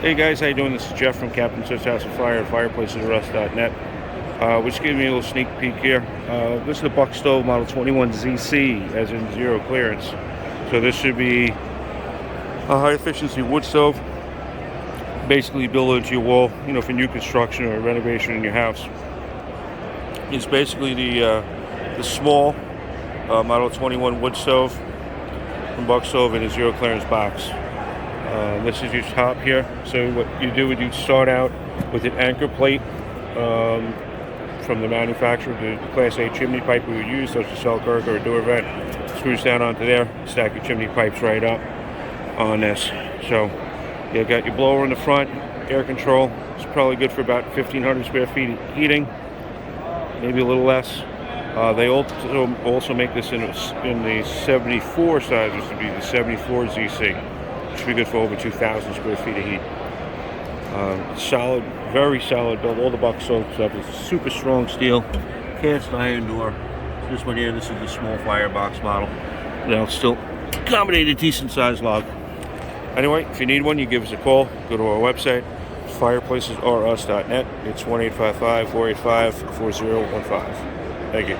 Hey guys, how you doing? This is Jeff from Captain Seth's House of Fire at fireplacesrust.net. We're just giving you a little sneak peek here. This is the Buck Stove Model 21ZC, as in zero clearance. So this should be a high efficiency wood stove. Basically built into your wall, for new construction or renovation in your house. It's basically the small Model 21 wood stove from Buck Stove in a zero clearance box. This is your top here. So what you do is you start out with an anchor plate from the manufacturer, the Class A chimney pipe we would use, such as Selkirk or a door vent. Screws down onto there, stack your chimney pipes right up on this. So you got your blower in the front, air control. It's probably good for about 1,500 square feet of heating, maybe a little less. They also make this in the 74 size, which would be the 74 ZC. Should be good for over 2,000 square feet of heat. Solid, very solid build. All the Buck Stove stuff is super strong steel, cast iron door. This one here, this is the small firebox model. Now it's still accommodate a decent sized log. Anyway, if you need one, you give us a call. Go to our website, fireplacesrust.net. It's 1-855-485-4015. Thank you.